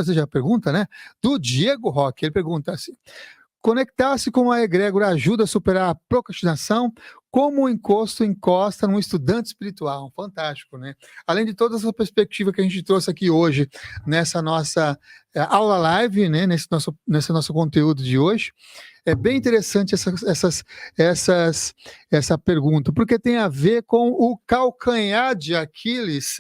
Você já pergunta, né? Do Diego Roque. Ele pergunta assim: conectar-se com a egrégora ajuda a superar a procrastinação? Como o encosto encosta num estudante espiritual? Fantástico, né? Além de toda essa perspectiva que a gente trouxe aqui hoje, nessa nossa aula live, né? Nesse nosso conteúdo de hoje, é bem interessante essa pergunta, porque tem a ver com o calcanhar de Aquiles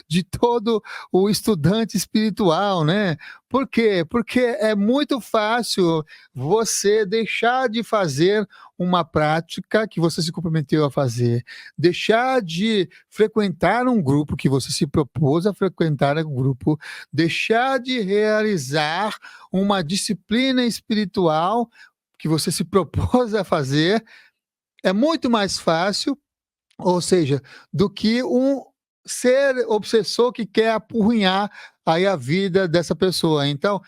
de todo o estudante espiritual, né? Por quê? Porque é muito fácil você deixar de fazer uma prática que você se comprometeu a fazer, deixar de frequentar um grupo que você se propôs a frequentar um grupo, deixar de realizar uma disciplina espiritual que você se propôs a fazer, é muito mais fácil, ou seja, do que um ser obsessor que quer apurrinhar aí a vida dessa pessoa. Então,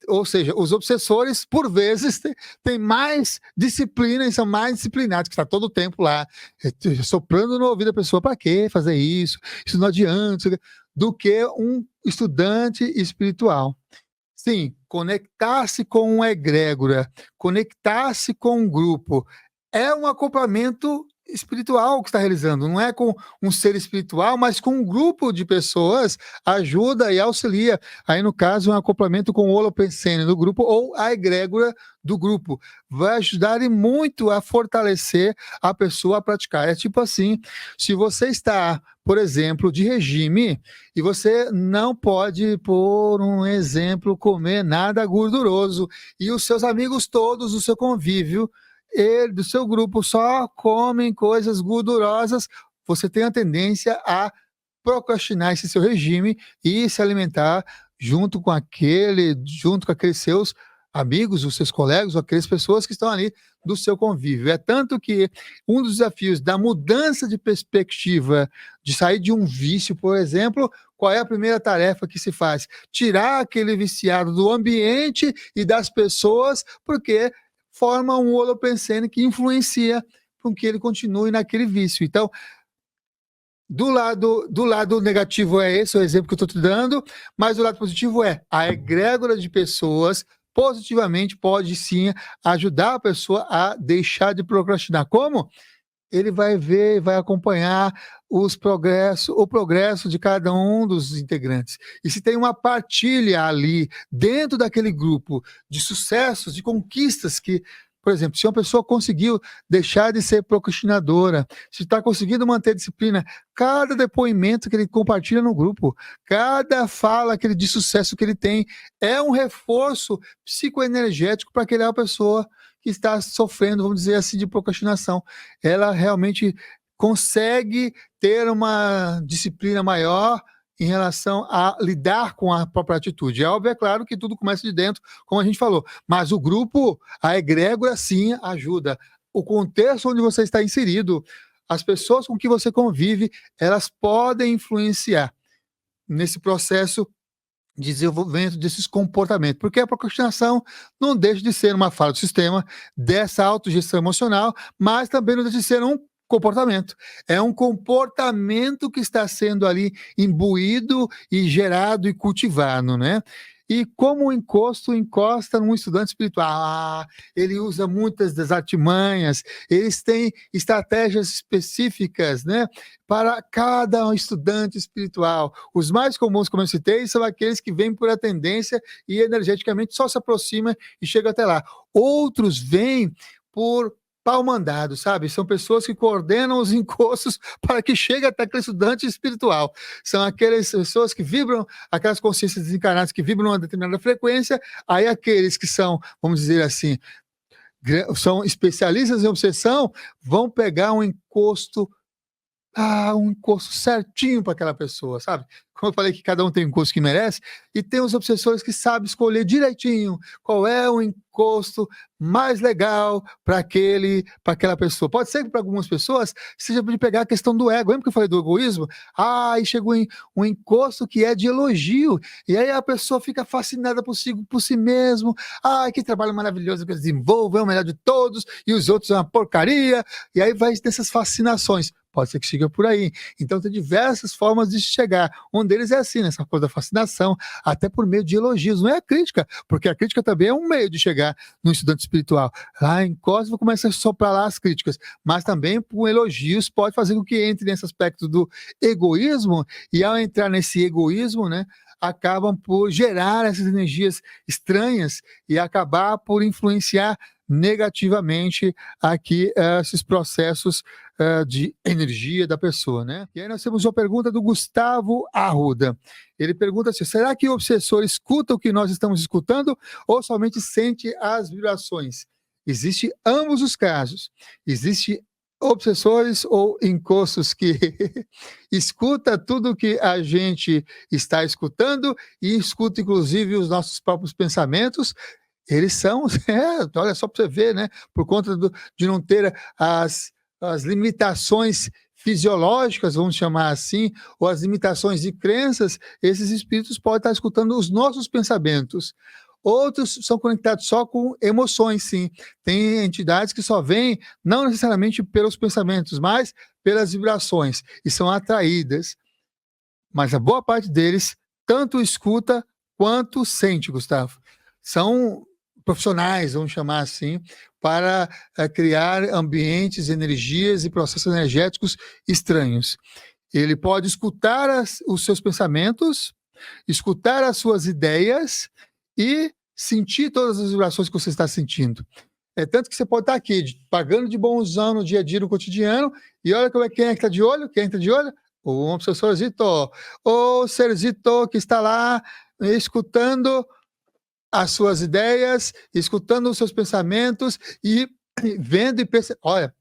ou seja, os obsessores, por vezes, têm mais disciplina e são mais disciplinados, que está todo o tempo lá, soprando no ouvido da pessoa, para que fazer isso? Isso não adianta, do que um estudante espiritual. Sim, conectar-se com uma egrégora, conectar-se com um grupo, é um acoplamento espiritual que está realizando, não é com um ser espiritual, mas com um grupo de pessoas, ajuda e auxilia. Aí, no caso, um acoplamento com o holopensene do grupo ou a egrégora do grupo. Vai ajudar e muito a fortalecer a pessoa a praticar. É tipo assim, se você está, por exemplo, de regime, e você não pode, por um exemplo, comer nada gorduroso, e os seus amigos todos do seu convívio, do seu grupo, só comem coisas gordurosas, você tem a tendência a procrastinar esse seu regime e se alimentar junto com aqueles seus amigos, os seus colegas, ou aquelas pessoas que estão ali do seu convívio. É tanto que um dos desafios da mudança de perspectiva, de sair de um vício, por exemplo, qual é a primeira tarefa que se faz? Tirar aquele viciado do ambiente e das pessoas, porque forma um holopensene que influencia com que ele continue naquele vício. Então, do lado negativo é esse o exemplo que eu estou te dando, mas o lado positivo é a egrégora de pessoas positivamente pode sim ajudar a pessoa a deixar de procrastinar. Como? Ele vai ver, vai acompanhar o progresso de cada um dos integrantes. E se tem uma partilha ali, dentro daquele grupo, de sucessos, de conquistas que, por exemplo, se uma pessoa conseguiu deixar de ser procrastinadora, se está conseguindo manter disciplina, cada depoimento que ele compartilha no grupo, cada fala de sucesso que ele tem, é um reforço psicoenergético para aquela pessoa que está sofrendo, vamos dizer assim, de procrastinação. Ela realmente consegue ter uma disciplina maior em relação a lidar com a própria atitude. É óbvio, é claro que tudo começa de dentro, como a gente falou, mas o grupo, a egrégora, sim, ajuda. O contexto onde você está inserido, as pessoas com que você convive, elas podem influenciar nesse processo de desenvolvimento desses comportamentos, porque a procrastinação não deixa de ser uma falha do sistema, dessa autogestão emocional, mas também não deixa de ser um comportamento. É um comportamento que está sendo ali imbuído e gerado e cultivado, né? E como o encosto encosta num estudante espiritual, ele usa muitas das artimanhas, eles têm estratégias específicas, né, para cada estudante espiritual. Os mais comuns, como eu citei, são aqueles que vêm por a tendência e energeticamente só se aproximam e chegam até lá. Outros vêm por pau mandado, sabe? São pessoas que coordenam os encostos para que chegue até aquele estudante espiritual. São aquelas pessoas que vibram, aquelas consciências desencarnadas que vibram uma determinada frequência, aí aqueles que são, vamos dizer assim, são especialistas em obsessão, vão pegar um encosto certinho para aquela pessoa, sabe? Como eu falei que cada um tem um encosto que merece, e tem os obsessores que sabem escolher direitinho qual é o encosto mais legal para aquela pessoa. Pode ser que para algumas pessoas seja de pegar a questão do ego. Lembra que eu falei do egoísmo? E chegou em um encosto que é de elogio, e aí a pessoa fica fascinada por si mesmo. Que trabalho maravilhoso que eu desenvolvo, é o melhor de todos, e os outros é uma porcaria, e aí vai dessas fascinações. pode ser que chegue por aí. Então tem diversas formas de chegar. Um deles é assim, nessa coisa da fascinação, até por meio de elogios, não é a crítica, porque a crítica também é um meio de chegar no estudante espiritual. Lá em Cosmo começa a soprar lá as críticas, mas também por elogios pode fazer com que entre nesse aspecto do egoísmo, e ao entrar nesse egoísmo, né, acabam por gerar essas energias estranhas e acabar por influenciar negativamente aqui esses processos de energia da pessoa, né? E aí nós temos uma pergunta do Gustavo Arruda. Ele pergunta assim: será que o obsessor escuta o que nós estamos escutando ou somente sente as vibrações? Existe ambos os casos. Existe obsessores ou encostos que escuta tudo que a gente está escutando e escuta inclusive os nossos próprios pensamentos. Eles são, olha só para você ver, né? Por conta de não ter as limitações fisiológicas, vamos chamar assim, ou as limitações de crenças, esses espíritos podem estar escutando os nossos pensamentos. Outros são conectados só com emoções, sim. Tem entidades que só vêm, não necessariamente pelos pensamentos, mas pelas vibrações, e são atraídas. Mas a boa parte deles tanto escuta quanto sente, Gustavo. São profissionais, vamos chamar assim, para criar ambientes, energias e processos energéticos estranhos. Ele pode escutar os seus pensamentos, escutar as suas ideias e sentir todas as vibrações que você está sentindo. É tanto que você pode estar aqui, pagando de bonzão no dia a dia, no cotidiano, e olha quem é que está de olho, quem entra de olho? O obsessorzito, o serzito que está lá escutando as suas ideias, escutando os seus pensamentos e vendo e percebendo. Olha,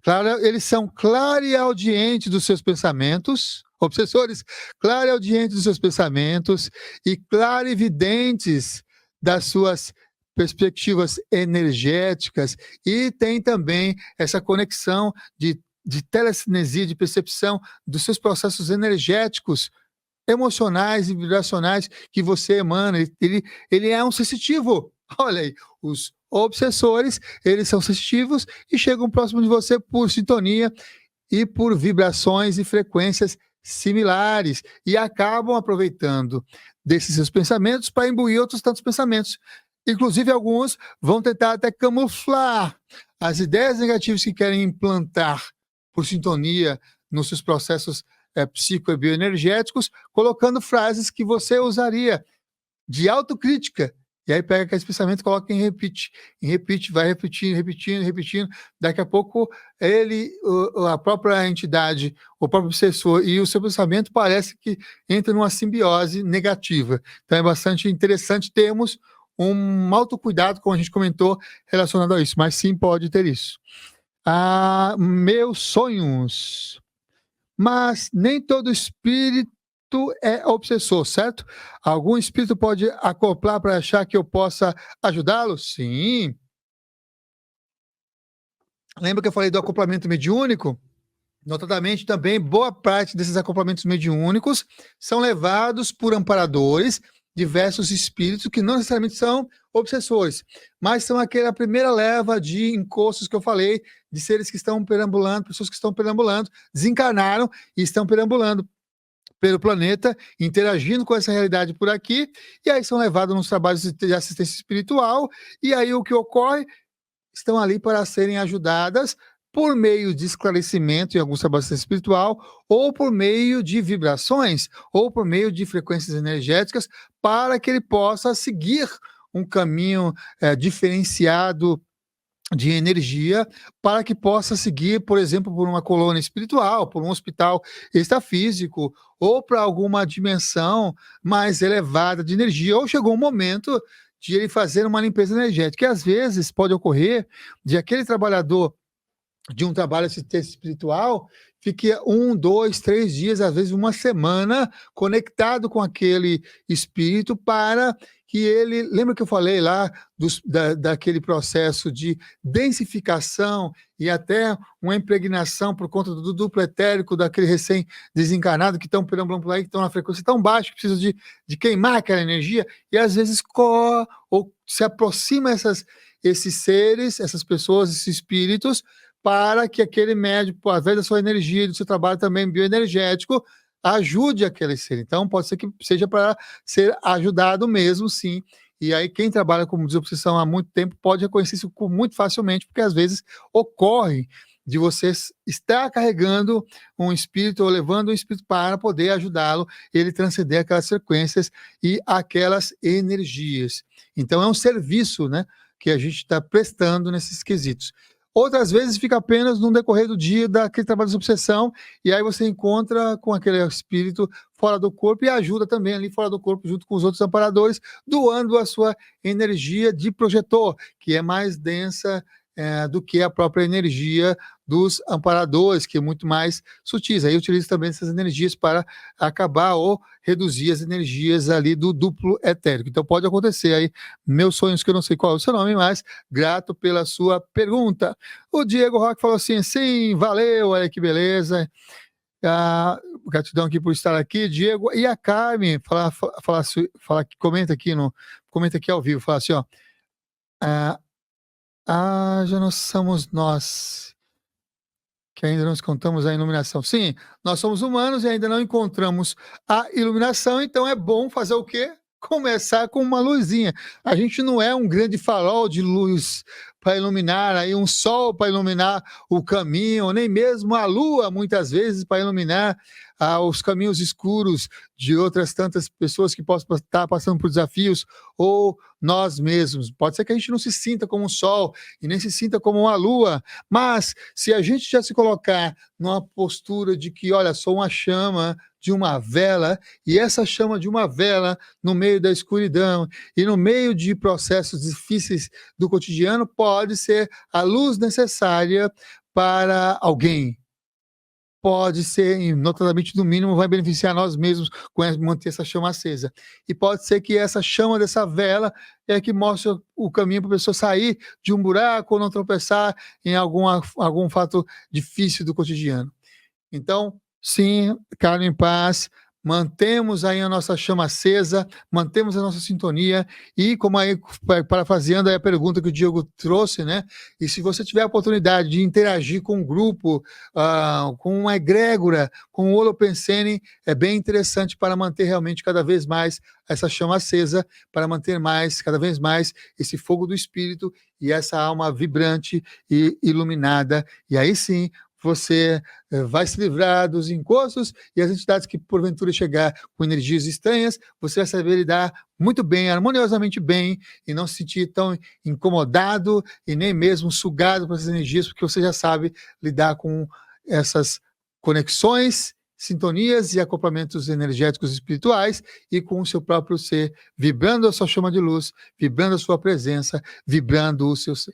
claro, eles são clareaudientes dos seus pensamentos, obsessores, clareaudientes dos seus pensamentos e clarividentes das suas perspectivas energéticas, e tem também essa conexão de telecinesia, de percepção dos seus processos energéticos, emocionais e vibracionais que você emana. Ele é um sensitivo. Olha aí, os obsessores, eles são sensitivos e chegam próximo de você por sintonia e por vibrações e frequências similares, e acabam aproveitando desses seus pensamentos para imbuir outros tantos pensamentos. Inclusive, alguns vão tentar até camuflar as ideias negativas que querem implantar por sintonia nos seus processos psico e bioenergéticos, colocando frases que você usaria de autocrítica. E aí pega aquele pensamento e coloca em repeat, vai repetindo. Daqui a pouco a própria entidade, o próprio obsessor e o seu pensamento parece que entram numa simbiose negativa. Então é bastante interessante termos um autocuidado, como a gente comentou, relacionado a isso, mas sim pode ter isso. Meus sonhos. Mas nem todo espírito é obsessor, certo? Algum espírito pode acoplar para achar que eu possa ajudá-lo? Sim. Lembra que eu falei do acoplamento mediúnico? Notadamente, também, boa parte desses acoplamentos mediúnicos são levados por amparadores, diversos espíritos que não necessariamente são obsessores, mas são aquela primeira leva de encostos que eu falei, de seres que estão perambulando, pessoas que estão perambulando, desencarnaram e estão perambulando pelo planeta, interagindo com essa realidade por aqui, e aí são levados nos trabalhos de assistência espiritual, e aí o que ocorre? Estão ali para serem ajudadas por meio de esclarecimento em alguns trabalhos de assistência espiritual, ou por meio de vibrações, ou por meio de frequências energéticas, para que ele possa seguir um caminho diferenciado de energia, para que possa seguir, por exemplo, por uma colônia espiritual, por um hospital extrafísico, ou para alguma dimensão mais elevada de energia, ou chegou um momento de ele fazer uma limpeza energética, e às vezes pode ocorrer de aquele trabalhador de um trabalho de assistência espiritual fique 1, 2, 3 dias, às vezes uma semana, conectado com aquele espírito, para que ele... Lembra que eu falei lá daquele processo de densificação e até uma impregnação por conta do duplo etérico daquele recém-desencarnado que estão perambulando por aí, que estão na frequência tão baixa, que precisa de queimar aquela energia, e às vezes ou se aproxima esses seres, essas pessoas, esses espíritos, para que aquele médico, através da sua energia, do seu trabalho também bioenergético, ajude aquele ser. Então, pode ser que seja para ser ajudado mesmo, sim. E aí, quem trabalha com desobsessão há muito tempo pode reconhecer isso muito facilmente, porque às vezes ocorre de você estar carregando um espírito ou levando um espírito para poder ajudá-lo, ele transcender aquelas frequências e aquelas energias. Então, é um serviço, né, que a gente está prestando nesses quesitos. Outras vezes fica apenas no decorrer do dia daquele trabalho de obsessão, e aí você encontra com aquele espírito fora do corpo e ajuda também ali fora do corpo, junto com os outros amparadores, doando a sua energia de projetor, que é mais densa do que a própria energia dos amparadores, que é muito mais sutis. Aí utiliza também essas energias para acabar ou reduzir as energias ali do duplo etérico. Então pode acontecer aí, meus sonhos, que eu não sei qual é o seu nome, mas grato pela sua pergunta. O Diego Roque falou assim, sim, valeu, olha que beleza. Gratidão aqui por estar aqui, Diego. E a Carmen comenta aqui ao vivo, fala assim, ó, já não somos nós que ainda não encontramos a iluminação. Sim, nós somos humanos e ainda não encontramos a iluminação, então é bom fazer o quê? Começar com uma luzinha. A gente não é um grande farol de luz para iluminar, aí um sol para iluminar o caminho, nem mesmo a lua, muitas vezes, para iluminar os caminhos escuros de outras tantas pessoas que possam estar passando por desafios, ou nós mesmos. Pode ser que a gente não se sinta como um sol e nem se sinta como uma lua, mas se a gente já se colocar numa postura de que, olha, sou uma chama de uma vela, e essa chama de uma vela no meio da escuridão e no meio de processos difíceis do cotidiano pode ser a luz necessária para alguém. Pode ser, notadamente, no mínimo, vai beneficiar nós mesmos com manter essa chama acesa. E pode ser que essa chama dessa vela é que mostra o caminho para a pessoa sair de um buraco ou não tropeçar em algum fato difícil do cotidiano. Então, sim, Carne em Paz, mantemos aí a nossa chama acesa, mantemos a nossa sintonia e, como aí, parafraseando aí a pergunta que o Diego trouxe, né? E se você tiver a oportunidade de interagir com um grupo, com uma egrégora, com o Holopensene, é bem interessante para manter realmente cada vez mais essa chama acesa, para manter cada vez mais esse fogo do espírito e essa alma vibrante e iluminada. E aí sim, você vai se livrar dos encostos e as entidades que porventura chegar com energias estranhas, você vai saber lidar muito bem, harmoniosamente bem, e não se sentir tão incomodado e nem mesmo sugado por essas energias, porque você já sabe lidar com essas conexões, sintonias e acoplamentos energéticos espirituais e com o seu próprio ser, vibrando a sua chama de luz, vibrando a sua presença, vibrando o seu ser.